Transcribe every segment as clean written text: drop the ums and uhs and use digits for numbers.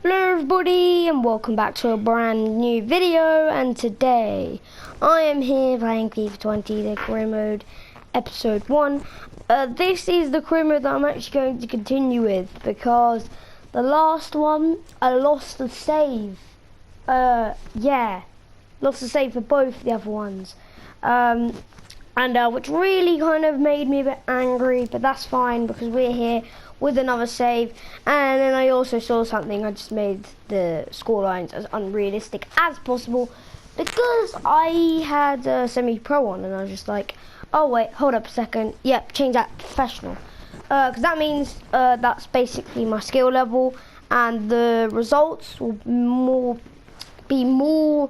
Hello everybody and welcome back to a brand new video, and today I am here playing FIFA 20, the career mode, episode 1. This is the career mode that I'm actually going to continue with because the last one I lost the save. Lost the save for both the other ones. Which really kind of made me a bit angry, but that's fine because we're here with another save. And then I also saw something, I just made the scorelines as unrealistic as possible because I had a semi-pro on, and I was just like, oh wait, hold up a second, yep, change that to professional. Because that means that's basically my skill level, and the results will be more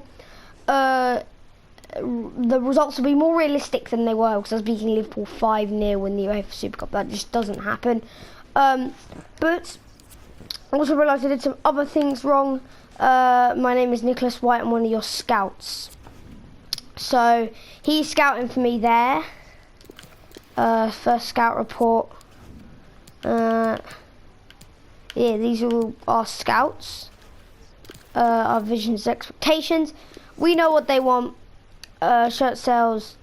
realistic than they were, because I was beating Liverpool 5-0 in the UEFA Super Cup. That just doesn't happen. But I also realised I did some other things wrong. My name is Nicholas White. I'm one of your scouts. So he's scouting for me there. First scout report. Yeah, these are all our scouts. Our visions, expectations. We know what they want. Shirt sales,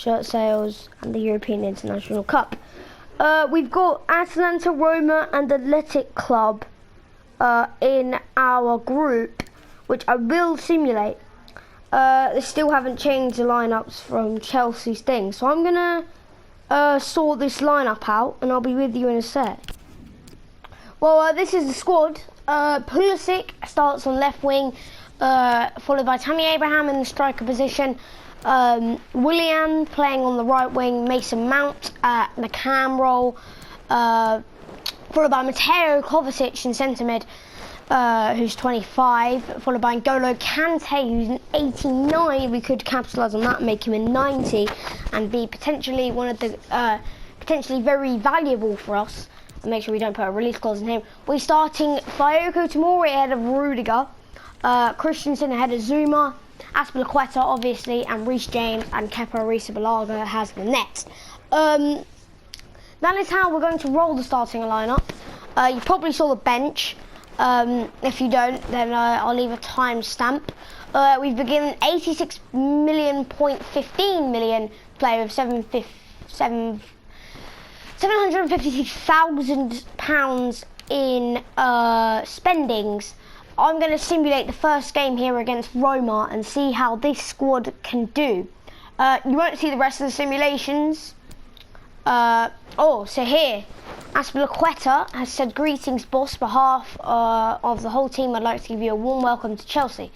and the European International Cup. We've got Atalanta, Roma, and Athletic Club in our group, which I will simulate. They still haven't changed the lineups from Chelsea's thing, so I'm gonna sort this lineup out, and I'll be with you in a sec. Well, this is the squad. Pulisic starts on left wing, followed by Tammy Abraham in the striker position. Willian playing on the right wing, Mason Mount at the cam role, followed by Mateo Kovacic in centre mid, who's 25, followed by N'Golo Kante, who's an 89. We could capitalise on that, make him a 90, and be potentially one of the potentially very valuable for us. And make sure we don't put a release clause in him. We're starting Fayoko Tomori ahead of Rudiger, Christensen ahead of Zuma, Azpilicueta obviously, and Reece James, and Kepa Arrizabalaga has the net. That is how we're going to roll the starting lineup. You probably saw the bench. If you don't, then I'll leave a timestamp. We've been given 86.15 million player of £756,000 in spendings. I'm going to simulate the first game here against Roma and see how this squad can do. You won't see the rest of the simulations. So here, Azpilicueta has said, "Greetings, boss. Behalf of the whole team, I'd like to give you a warm welcome to Chelsea."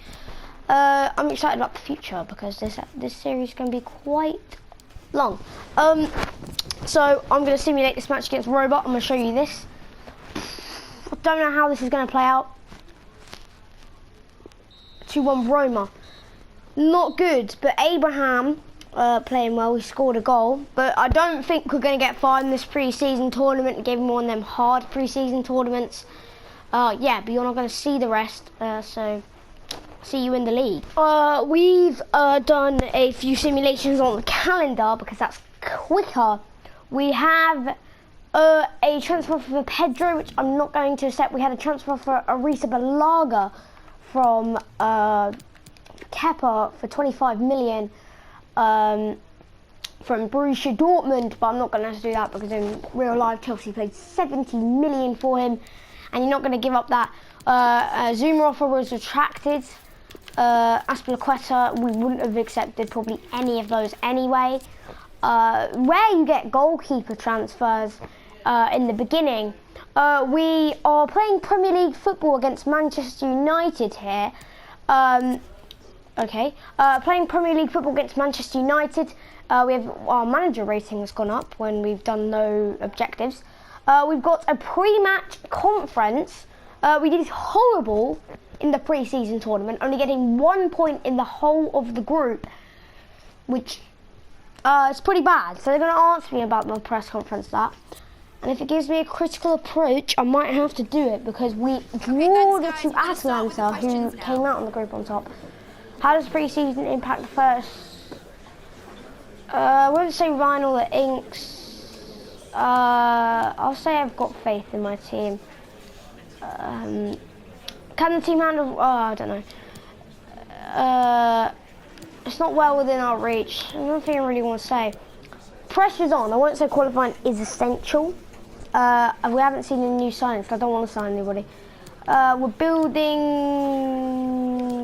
I'm excited about the future because this series is going to be quite long. So I'm going to simulate this match against Roma. I'm going to show you this. I don't know how this is going to play out. 2-1 Roma. Not good, but Abraham playing well. He scored a goal, but I don't think we're going to get far in this pre-season tournament and give him one of them hard pre-season tournaments. But you're not going to see the rest, so see you in the league. We've done a few simulations on the calendar because that's quicker. We have a transfer for Pedro, which I'm not going to accept. We had a transfer for Arrizabalaga from Kepa for 25 million from Borussia Dortmund, but I'm not going to do that because in real life Chelsea paid 70 million for him, and you're not going to give up that. Zuma offer was retracted. Azpilicueta, we wouldn't have accepted probably any of those anyway. Where you get goalkeeper transfers in the beginning. We are playing Premier League football against Manchester United here. Playing Premier League football against Manchester United. We have our manager rating has gone up when we've done no objectives. We've got a pre-match conference. We did horrible in the pre-season tournament, only getting 1 point in the whole of the group, which is pretty bad. So they're going to ask me about my press conference that. And if it gives me a critical approach, I might have to do it because we drew the two Atalanta, who came out on the group on top. How does pre-season impact the first? I won't say vinyl or inks. I'll say I've got faith in my team. Can the team handle? Oh, I don't know. It's not well within our reach. Another thing I really want to say. Pressure's on. I won't say qualifying is essential. We haven't seen any new signings, so I don't want to sign anybody. We're building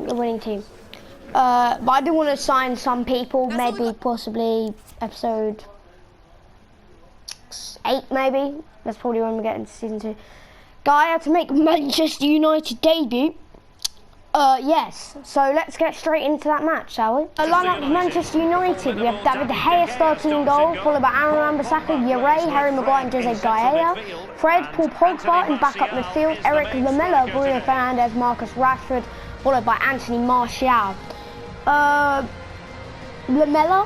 a winning team. But I do want to sign some people, maybe possibly episode 8 maybe. That's probably when we get into season 2. Guy had to make Manchester United debut. Yes, so let's get straight into that match, shall we? Line-up of Manchester United, we have David De Gea starting in goal, followed by Aaron Wan-Bissaka, Harry Maguire and Jose Gallego, Fred, Paul Pogba in backup midfield, Eric Lamela, Bruno Fernandes, Marcus Rashford, followed by Anthony Martial. Lamela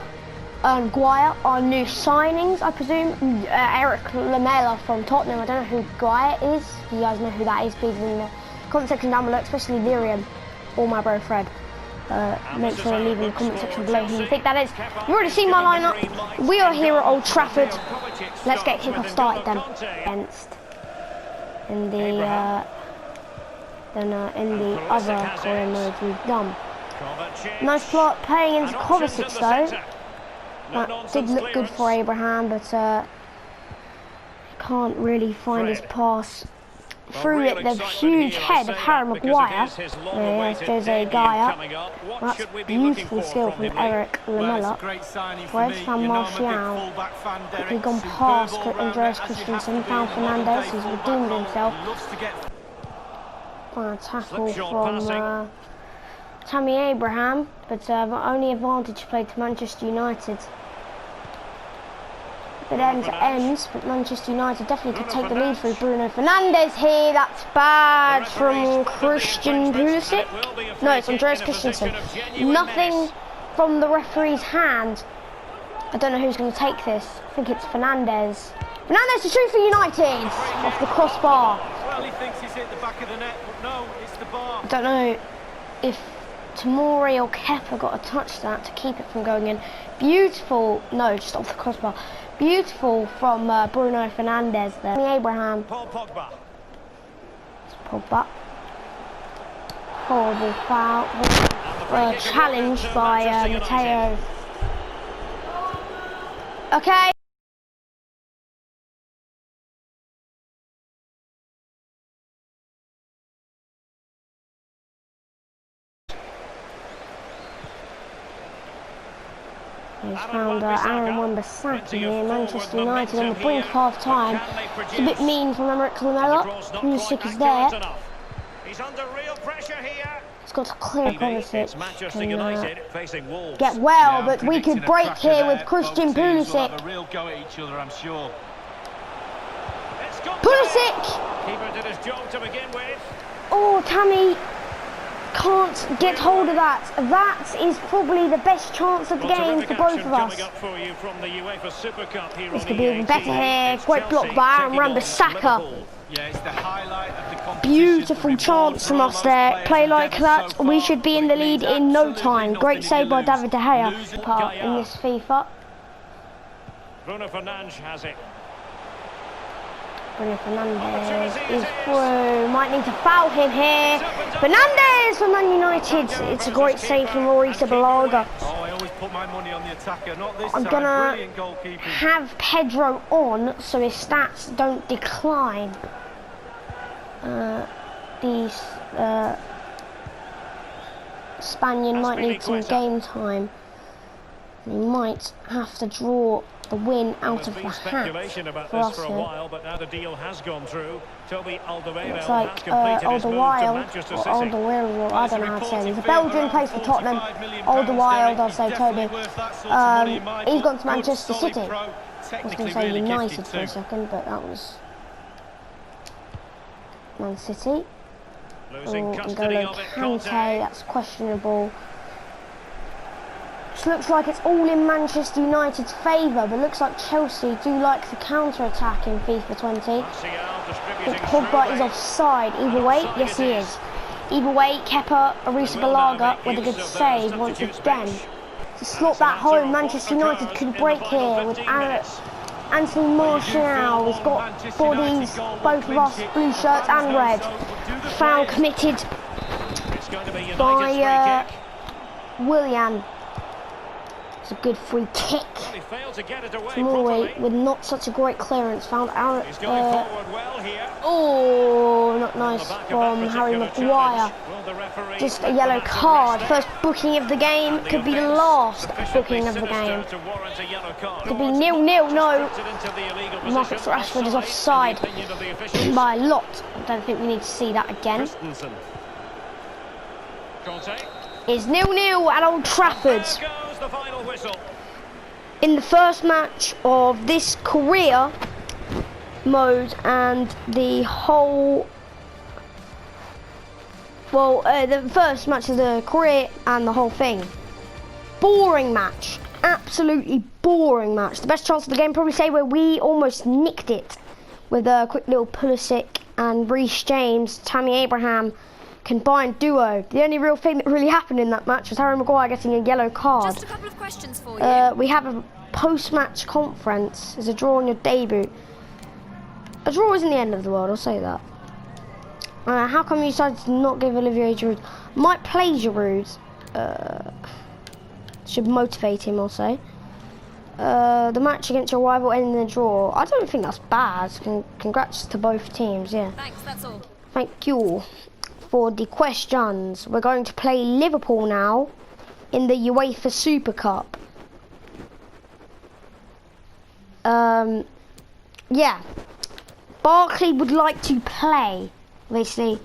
and Guire are new signings, I presume. Eric Lamela from Tottenham, I don't know who Guire is. If you guys know who that is, please in the comment section down below, especially Lyrian or my bro Fred. Make sure to leave in the comment section below who you think that is. You've already seen my lineup. We are here at Old Trafford. Let's get kickoff started then. In the other career mode we've done. Nice plot playing into Kovacic though. That did look good for Abraham, but can't really find his pass through it. The huge head of Harry Maguire. There's Jose Gallego. That's beautiful skill from Eric Lamela. Fred found Martial. Quickly gone past Andreas Christensen. Found Fernandes, who's redeemed himself. A tackle from Tammy Abraham, but only advantage played to Manchester United. It ends, but Manchester United definitely could take the lead through Bruno Fernandes here. That's bad from Christian Pulisic. No, it's Andreas Christensen. Nothing from the referee's hand. I don't know who's going to take this. I think it's Fernandes. Fernandes to shoot for United off the crossbar. Well, he thinks he's hit the back of the net, but no, it's the bar. I don't know if Tomori or Kepa got to touch that to keep it from going in. Beautiful, no, just off the crossbar. Beautiful from Bruno Fernandes there. Abraham. Paul Pogba. It's Pogba. Horrible foul. Challenged by Matteo. Okay. He's found Aaron Wan-Bissaka here, Manchester United on the brink of half-time. It's a bit mean from Eric Lamela. Pulisic is there. He's under real pressure here. He's got to clear Kovacic. Can get well, but we could break here with Christian Pulisic. Pulisic! Keeper did his job to begin with. Oh, Tammy can't get hold of that. That is probably the best chance of the game for both of us. This could be even better here. Great block by Aaron Wan-Bissaka. Beautiful chance from us there. Play like that, we should be in the lead in no time. Great save by David De Gea. Part in this FIFA. Bruno Fernandes has it. Bruno Fernandes is through. Might need to foul him here. Fernandes for Man United. It's a great save from Mauricio Balaga. I'm gonna have Pedro on so his stats don't decline. Spaniard might need some game time. He might have to draw the win out of the hat for us here. Looks like Alderweireld, I don't know how to say it. He's a Belgian, plays for Tottenham. Alderweireld, I'll say Toby. He's gone to Manchester City. I was going to say United for a second, but that was Man City. N'Golo Kante, that's questionable. This looks like it's all in Manchester United's favour, but looks like Chelsea do like the counter-attack in FIFA 20. But Pogba is offside. Either way, yes he is. Either way, Kepa Arrizabalaga with a good save once again. To slot that home, Manchester United could break here with Anthony Martial. He's got bodies, both of us, blue shirts and red. Foul committed going to be United's by free kick. Willian. It's a good free kick. Well, he failed to get it away Norway properly. with not such a great clearance. Found out. He's going forward well here. Oh, not On nice the back of from that Harry particular Maguire. challenge, will the referee Just a let the yellow matter card. rest there? First booking of the game. And the Could be the offence last sufficiently booking of the sinister game. to warrant a yellow card. Could be 0-0. No. Drifted into the illegal Marcus position. Rashford is Offside, offside in the opinion of the officials. by a lot. I don't think we need to see that again. Christensen. Conte. It's 0-0 at Old Trafford. There goes the final whistle. In the first match of this career mode and the whole, well, the first match of the career and the whole thing. Boring match, absolutely boring match. The best chance of the game, probably say, where we almost nicked it with a quick little Pulisic and Reece James, Tammy Abraham combined duo. The only real thing that really happened in that match was Harry Maguire getting a yellow card. Just a couple of questions for you. We have a post-match conference. There's a draw on your debut. A draw isn't the end of the world, I'll say that. How come you decided to not give Olivier Giroud? Might play Giroud. Should motivate him, I'll say. The match against your rival ended in a draw. I don't think that's bad. Congrats to both teams, yeah. Thanks, that's all. Thank you for the questions. We're going to play Liverpool now in the UEFA Super Cup. Yeah. Barkley would like to play. Obviously,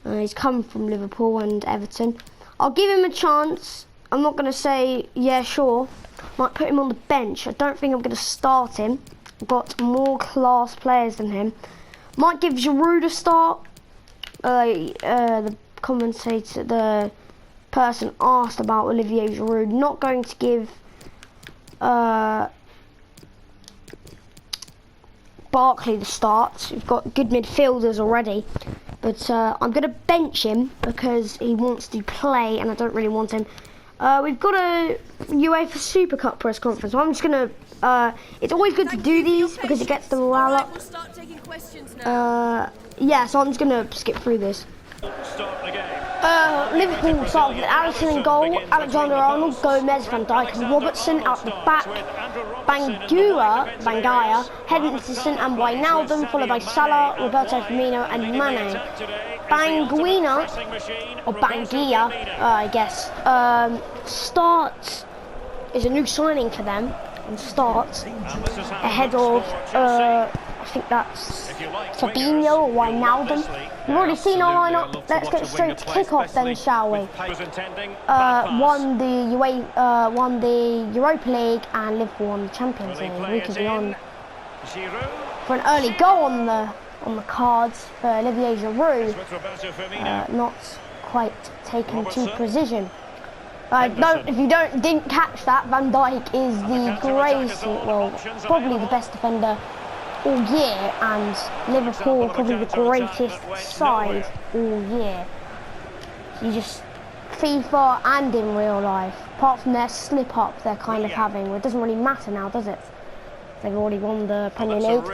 he's come from Liverpool and Everton. I'll give him a chance. I'm not going to say, yeah, sure. Might put him on the bench. I don't think I'm going to start him. I've got more class players than him. Might give Giroud a start. The commentator, the person asked about Olivier Giroud. Not going to give Barkley the start. We've got good midfielders already, but I'm going to bench him because he wants to play and I don't really want him. We've got a UEFA Super Cup press conference. So I'm just going to, it's always good to do these because it gets the morale up. We'll start taking questions now. Yeah, so I'm just going to skip through this. Start the game. Liverpool start with Alisson in goal, Alexander-Arnold, Gomez, Van Dijk and Robertson out the back, Bangaya, Henderson and Wijnaldum, followed by Salah, Roberto Firmino and Mane. Banguina, or Bangia, I guess, starts, is a new signing for them, and starts ahead of, I think that's Fabinho or Wijnaldum. We've already seen our lineup. Let's get straight to kick-off then, shall we? Won the Europa League and Liverpool won the Champions League. We could be on for an early goal on the cards for Olivier Giroud. Not quite taken to precision. If you didn't catch that, Van Dijk is the greatest, well, probably the best defender all year, and Liverpool are probably the greatest side all year. You just, FIFA and in real life, apart from their slip-up they're kind of having, well, it doesn't really matter now, does it? They've already won the Premier League.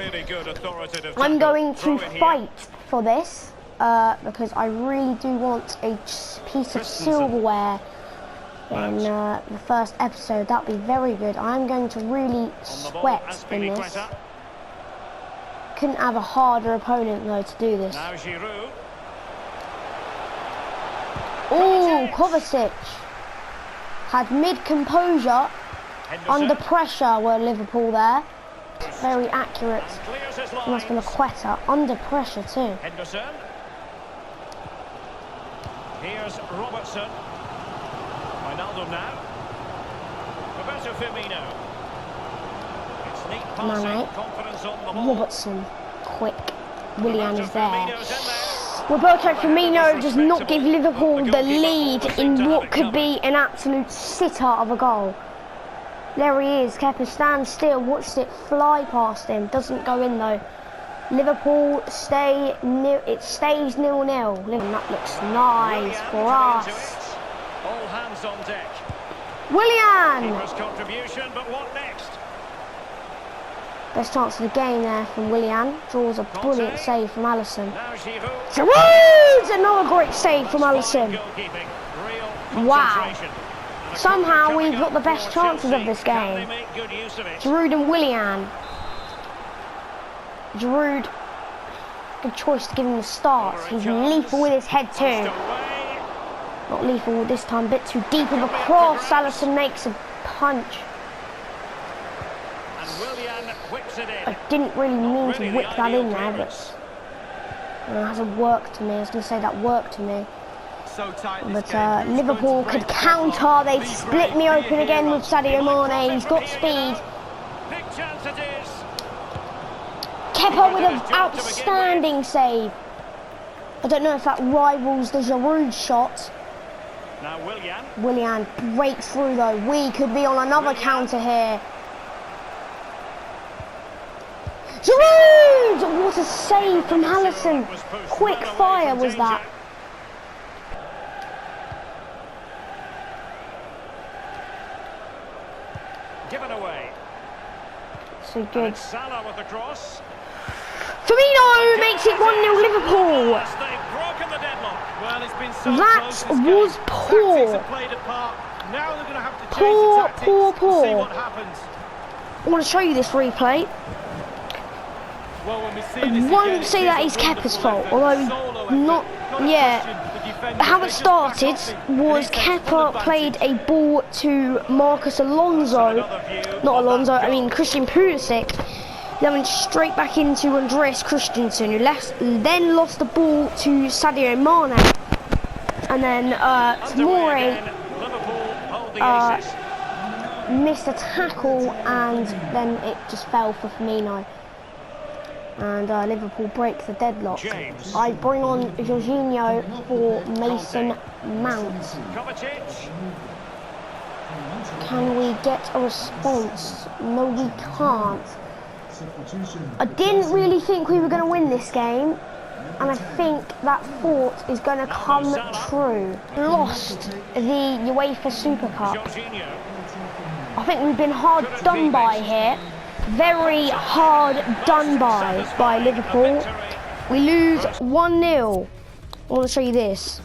I'm going to fight for this, because I really do want a piece of silverware in the first episode. That'd be very good. I'm going to really sweat in this. Couldn't have a harder opponent though to do this. Oh, Kovacic had mid-composure under pressure were Liverpool there. Very accurate. And that's from Quetta under pressure too. Henderson. Here's Robertson. Wijnaldum now. Roberto Firmino. Mane, Robertson, quick, Willian is there. Roberto Firmino does not give Liverpool the lead in what could be an absolute sitter of a goal. There he is, Kepa stands still, watched it fly past him, doesn't go in though. Liverpool it stays 0-0. That looks nice for us. All hands on deck. Willian! Contribution, but what next? Best chance of the game there from Willian. Draws a brilliant save from Alisson. Now Giroud. Giroud! Another great save from Alisson. Goalkeeping. Real Wow. concentration. And a Somehow corner we've coming got the up best for chances of Chelsea. this Can they game. make good use of it? Giroud and Willian. Giroud, good choice to give him the start. He's lethal with his head too. Away. Not lethal this time, a bit too deep of a cross. Alisson makes a punch. And Willian whips it in. I didn't really mean to whip that in there, but it hasn't worked to me. I was going to say that worked to me. So tight this But game. Who's Liverpool going to could break the counter. deadlock? They Be split brave, me be a open again hero. with Sadio Mane. He's got speed. Big chance it is. Kepa with an outstanding save. I don't know if that rivals the Giroud shot. Now Willian. Willian breaks through though. We could be on another counter here. Giroud! What a save from Alisson. Quick fire was that. Given away. So And good. it's Salah with the cross. Firmino makes it 1-0 Liverpool. Yes, they've broken the deadlock. Well, it's been so That close this game. was poor. Tactics have played a part. Now they're going to have to change Poor, the tactics poor, to see poor. what happens. I want to show you this replay. Well, when we see I this won't again, say it that is is a Kepa's wonderful fault, effort. although Solo effort. not, Gotta yeah. question the defenders. How They it just back started off it. was They take full Kepa advantage. played a ball to Marcus Alonso, Another view not of Alonso, that I mean goal. Christian Pulisic. Then went straight back into Andreas Christensen, who then lost the ball to Sadio Mane. And then Underway Tomori again. Liverpool hold the aces. missed a tackle and then it just fell for Firmino. And Liverpool break the deadlock. James. I bring on Jorginho for Mason Mount. Kovacic. Can we get a response? No, we can't. I didn't really think we were going to win this game, and I think that thought is going to come true. Lost the UEFA Super Cup. Jorginho. I think we've been hard done by here. Very hard done by Liverpool. We lose 1-0. I want to show you this.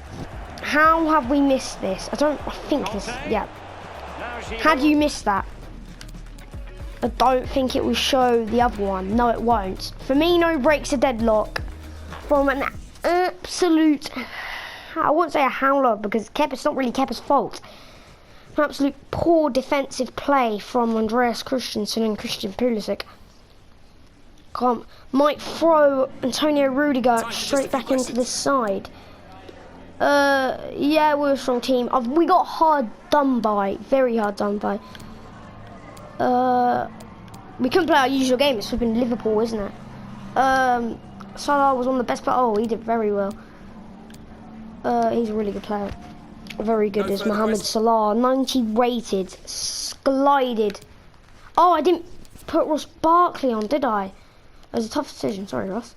How have we missed this? I think this, yeah. Now Giroud. How do you miss that? I don't think it will show the other one. No, it won't. Firmino breaks a deadlock from an absolute, I won't say a howler because it's not really Kepa's fault. An absolute poor defensive play from Andreas Christensen and Christian Pulisic. Might throw Antonio Rudiger straight back into this side. Yeah, we're a strong team. We got hard done by, very hard done by. We couldn't play our usual game. It's flipping Liverpool, isn't it? Salah was one of the best players. Oh, he did very well. He's a really good player. Very good is Mohamed Salah. 90 rated. Glided. Oh, I didn't put Ross Barkley on, did I? It was a tough decision. Sorry, Ross.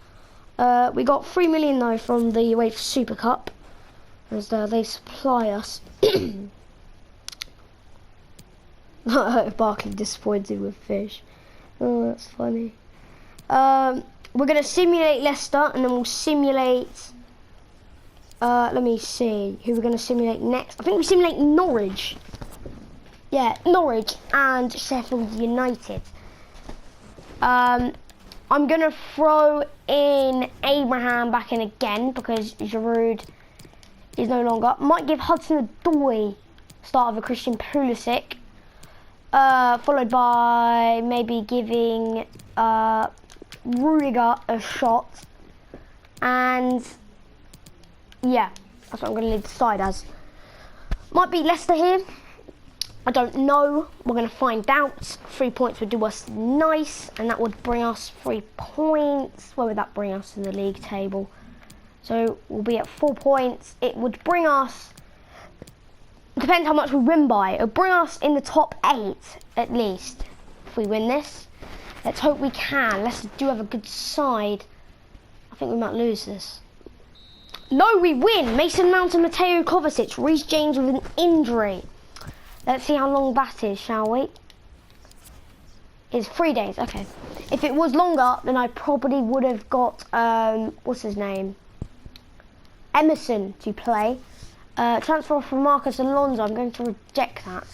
We got 3 million though from the UEFA Super Cup, as they supply us. Barkley disappointed with fish. Oh, that's funny. We're gonna simulate Leicester, and then we'll simulate. Let me see who we're gonna simulate next. I think we simulate Norwich. Yeah, Norwich and Sheffield United. I'm gonna throw in Abraham back in again because Giroud is no longer. Might give Hudson-Odoi start of a Christian Pulisic. Followed by maybe giving Rudiger a shot, and yeah, that's what I'm going to leave the side as. Might be Leicester here, I don't know, we're going to find out. 3 points would do us nice, and that would bring us 3 points. Where would that bring us in the league table? So we'll be at 4 points. It would bring us, depends how much we win by, it'll bring us in the top 8 at least if we win this. Let's hope we can. Leicester do have a good side. I think we might lose this. No, we win. Mason Mount and Mateo Kovacic. Reece James with an injury. Let's see how long that is, shall we? is 3 days. Okay. If it was longer, then I probably would have got what's his name? Emerson to play. Transfer off from Marcus Alonso. I'm going to reject that.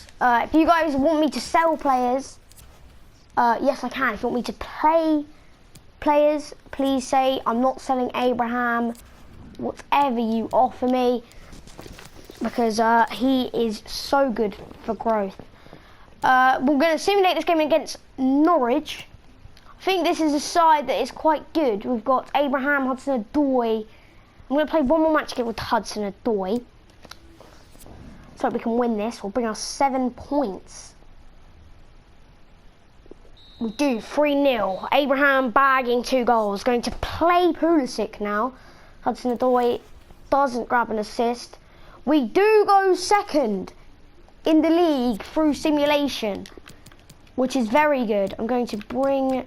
If you guys want me to sell players, yes I can. If you want me to play players, please say I'm not selling Abraham. Whatever you offer me, because he is so good for growth. We're going to simulate this game against Norwich. I think this is a side that is quite good. We've got Abraham, Hudson-Odoi. I'm going to play one more match again with Hudson-Odoi, so we can win this. We'll bring us 7 points. We do 3-0. Abraham bagging 2 goals. Going to play Pulisic now. Hudson-Odoi doesn't grab an assist. We do go second in the league through simulation, which is very good. I'm going to bring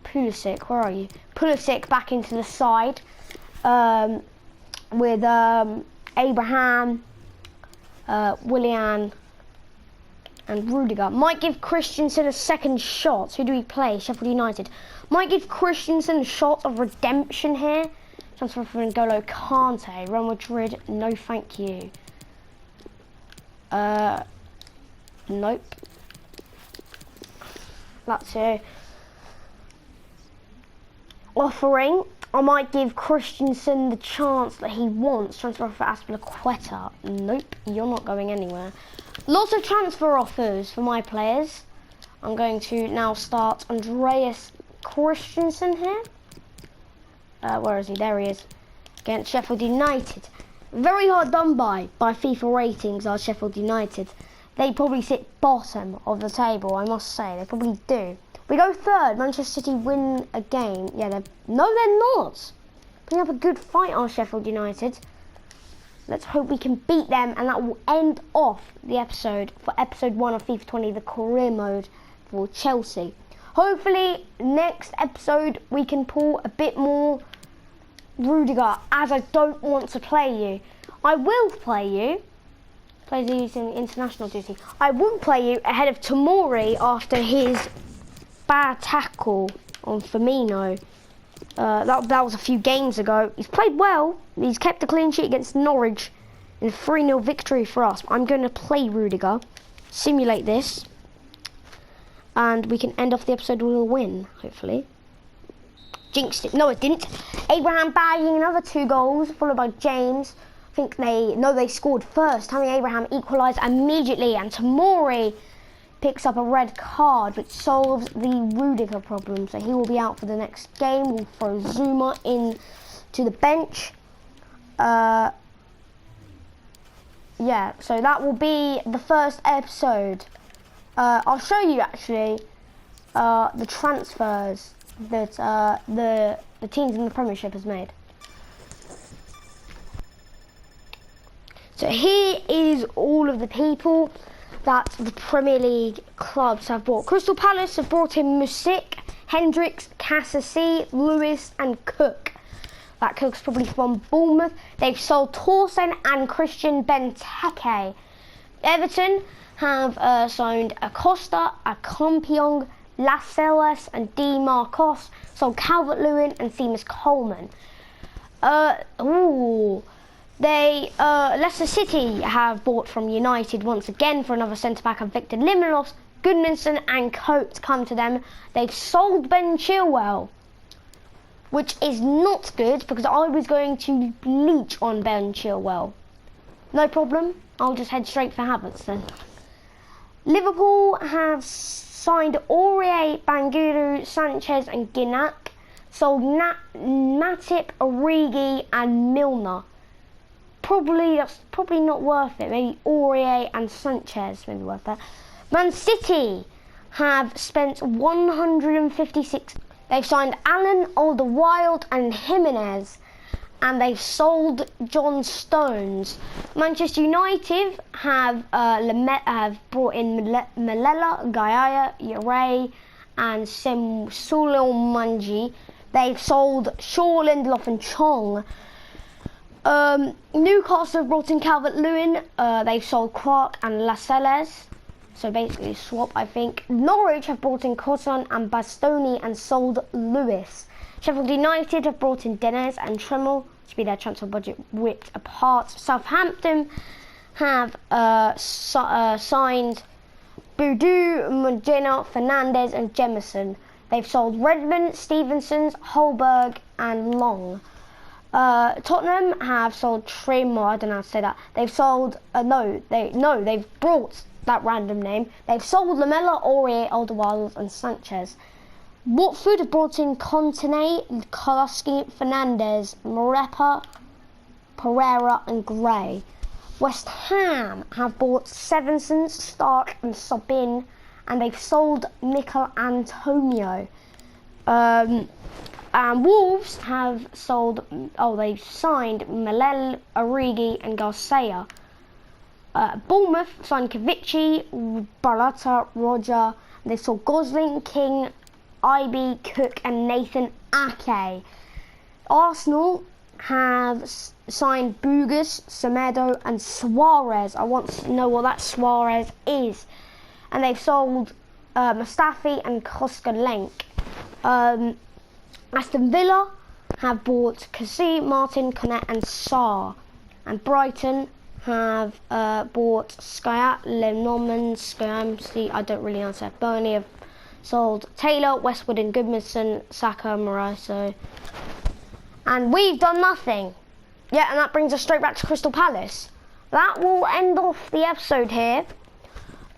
Pulisic. Where are you? Pulisic back into the side with Abraham, Willian, and Rudiger. Might give Christensen a second shot. Who do we play? Sheffield United. Might give Christensen a shot of redemption here. Transfer for N'Golo Kante. Real Madrid, no thank you. Nope. That's it. Offering. I might give Christensen the chance that he wants. Transfer for Azpilicueta. Nope, you're not going anywhere. Lots of transfer offers for my players. I'm going to now start Andreas Christensen here. Where is he? There he is. Against Sheffield United. Very hard done by FIFA ratings are Sheffield United. They probably sit bottom of the table, I must say. They probably do. We go third. Manchester City win a game. Yeah, they're not. Putting up a good fight on Sheffield United. Let's hope we can beat them, and that will end off the episode for episode 1 of FIFA 20, the career mode for Chelsea. Hopefully, next episode we can pull a bit more Rudiger, as I don't want to play you. I will play you. Plays using international duty. I will play you ahead of Tomori after his bad tackle on Firmino. That was a few games ago. He's played well. He's kept a clean sheet against Norwich in a 3-0 victory for us. I'm going to play Rudiger, simulate this, and we can end off the episode with a win, hopefully. Jinxed it. No, it didn't. Abraham bagging another 2 goals, followed by James. I think they scored first. Tammy Abraham equalised immediately, and Tomori picks up a red card, which solves the Rudiger problem. So he will be out for the next game. We'll throw Zuma in to the bench. Yeah, so that will be the first episode. I'll show you actually the transfers that the teams in the Premiership has made. So here is all of the people that the Premier League clubs have bought. Crystal Palace have brought in Music, Hendricks, Cassasi, Lewis and Cook. That Cook's probably from Bournemouth. They've sold Torsen and Christian Benteke. Everton have signed Acosta, Akompiong, Lascelles and Di Marcos. Sold Calvert-Lewin and Seamus Coleman. Leicester City have bought from United once again for another centre-back and Victor Liminos. Goodmanson and Coates come to them. They've sold Ben Chilwell, which is not good because I was going to leech on Ben Chilwell. No problem. I'll just head straight for Havertz then. Liverpool have signed Aurier, Banguru, Sanchez and Gignac. Sold Matip, Origi and Milner. That's probably not worth it. Maybe Aurier and Sanchez maybe worth that. Man City have spent 156. They've signed Allen, Alderweireld and Jimenez, and they've sold John Stones. Manchester United have brought in Malella, Gaia, Ure and Solo Manji. They've sold Shaw, Lindelof and Chong. Newcastle have brought in Calvert-Lewin. They've sold Clark and Lascelles. So basically swap, I think. Norwich have brought in Cotton and Bastoni and sold Lewis. Sheffield United have brought in Dennis and Tremmel to be their transfer budget ripped apart. Southampton have signed Boudou, Mugina, Fernandez and Jemison. They've sold Redmond, Stevensons, Holberg and Long. Tottenham have sold Trimmer, I don't know how to say that. They've sold, they've brought that random name. They've sold Lamella, Aurier, Alderweireld and Sanchez. Watford have brought in Contine, Koloski, Fernandez, Morepa, Pereira and Gray. West Ham have bought Sevensons, Stark and Sabin, and they've sold Mikel Antonio. And Wolves have sold, they've signed Malel, Origi and Garcia. Bournemouth signed Kavici, Barlata, Roger. They sold Gosling, King, Ibe, Cook and Nathan Ake. Arsenal have signed Bugas, Semedo and Suarez. I want to know what that Suarez is. And they've sold Mustafi and Koskalenk. Aston Villa have bought Cassie, Martin, Cornet and Sarr. And Brighton have bought Skyat, Lenormand, Skyamsi, I don't really know. Burnley have sold Taylor, Westwood and Goodmanson, Saka, Moraiso. And we've done nothing. Yeah, and that brings us straight back to Crystal Palace. That will end off the episode here.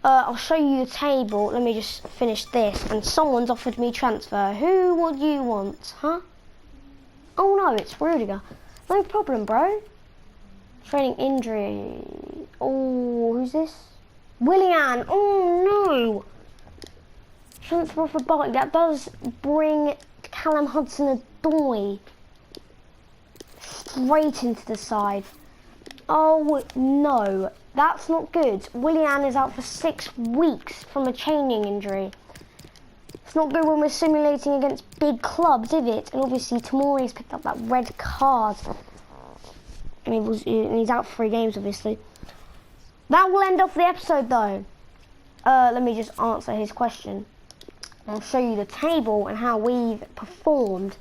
I'll show you the table. Let me just finish this. And someone's offered me transfer. Who would you want, huh? Oh no, it's Rudiger. No problem, bro. Training injury. Oh, who's this? Willian. Oh no. Transfer for Barkley. That does bring Callum Hudson-Odoi straight into the side. Oh no, that's not good. Willian is out for 6 weeks from a chaining injury. It's not good when we're simulating against big clubs, is it? And obviously Tomori's picked up that red card. And he's out for 3 games, obviously. That will end off the episode though. Let me just answer his question. I'll show you the table and how we've performed.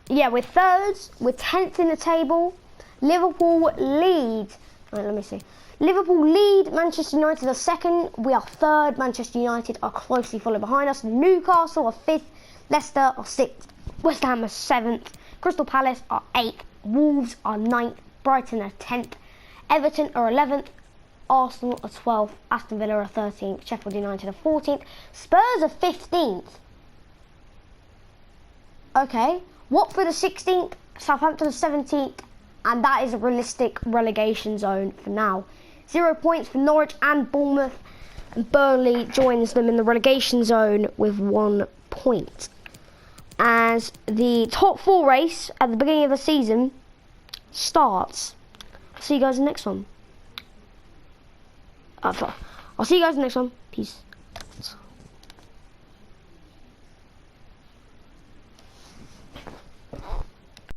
Yeah, we're thirds. We're 10th in the table. Liverpool lead. Right, let me see. Liverpool lead. Manchester United are second. We are third. Manchester United are closely followed behind us. Newcastle are 5th. Leicester are 6th. West Ham are 7th. Crystal Palace are 8th. Wolves are 9th. Brighton are 10th. Everton are 11th. Arsenal are 12th. Aston Villa are 13th. Sheffield United are 14th. Spurs are 15th. Okay. Watford are 16th. Southampton are 17th. And that is a realistic relegation zone for now. 0 points for Norwich and Bournemouth. And Burnley joins them in the relegation zone with 1 point. As the top 4 race at the beginning of the season starts. I'll see you guys in the next one. I'll see you guys in the next one. Peace.